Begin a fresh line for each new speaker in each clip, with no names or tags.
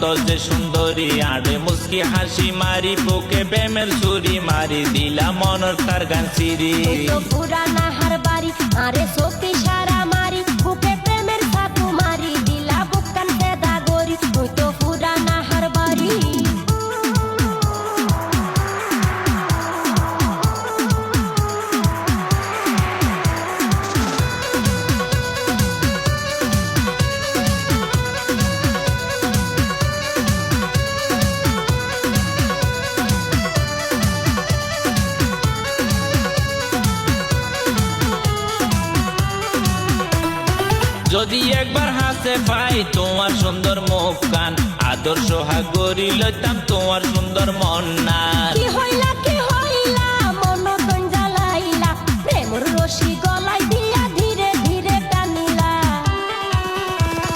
হত যে সুন্দরী আড়ে মুস্কি হাসি মারি বুকে প্রেমের ছুরি মারি দিলা মনের তার গান সিরি
পুরানা হার বাড়ি আরে সখী সারা মারি বুকে প্রেমের সাথু মারি দিলা বুকান পেদা গরি তুই তো পুরানা হার বাড়ি
যদি একবার হাসে পাই তোমার সুন্দর মুখ কান আদর্শ হাগ গড়ি লইতাম তোমার সুন্দর মন না
কি হইলা মন তন জ্বালাইলা প্রেমর রশি গলাই দিয়া ধীরে ধীরে টানিলা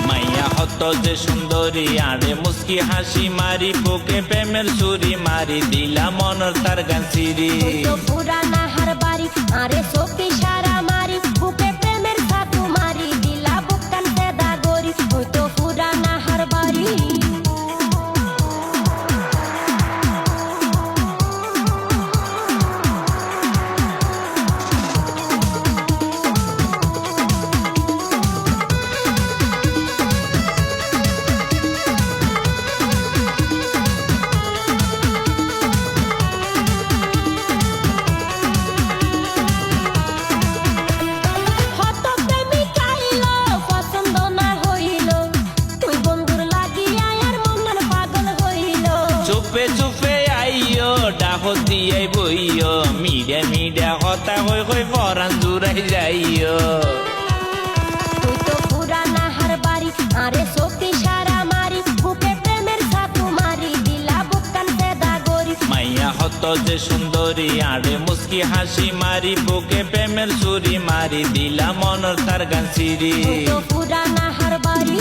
মাইয়া হত যে সুন্দরী আড়ে মুস্কি হাসি মারি বুকে প্রেমের ছুরি মারি দিলা মনের তার গান সিরি
তো পুরানা হার বাড়ি আরে সখী সারা মারি বুকে প্রেমের সাথু মারি দিলা বুকান পেদা গরি তুই তো পুরানা হার বাড়ি
চুপে চুপে আইও ডাক দিয়ে বইও মিডে মিডে হতা হই হই পরান জুড়াই যাইও
তুই তো পুরানা হার বাড়ি আরে সখী সারা মারি বুকে প্রেমের সাথু মারি দিলা বুকান পেদা গরি
মাইয়া হত যে সুন্দরী আড়ে মুস্কি হাসি মারি বুকে প্রেমের ছুরি মারি দিলা মনের তার গান সিরি
তুই তো পুরানা হার বাড়ি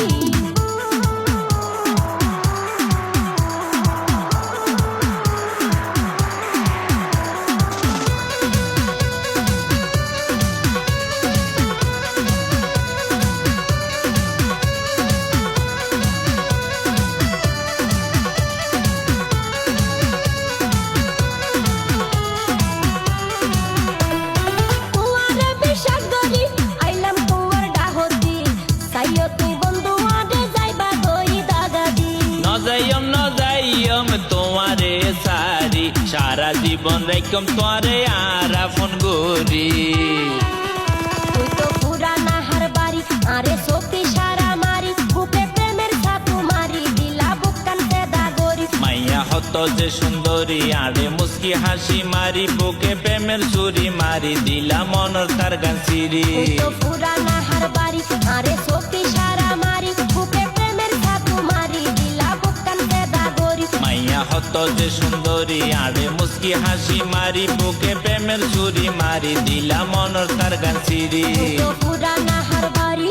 তোমারে সারি সারা জীবন রেখম তোমারে আর আপন গরি
তুই তো পুরানা হার বাড়ি আরে সখী সারা মারি বুকে প্রেমের সাথু মারি দিলা বুকান পেদা গরি
মাইয়া হত যে সুন্দরী আড়ে মুস্কি হাসি মারি বুকে প্রেমের ছুরি মারি দিলা মনের তার গান সিরি
তুই তো পুরানা হার বাড়ি আরে সখী সারা মারি বুকে প্রেমের সাথু মারি দিলা বুকান পেদা গরি
মাইয়া হত যে সুন্দরী আড়ে মুস্কি হাসি মারি বুকে প্রেমের ছুরি মারি দিলা মনের তার গান সিরি
তুই তো পুরানা হার বাড়ি।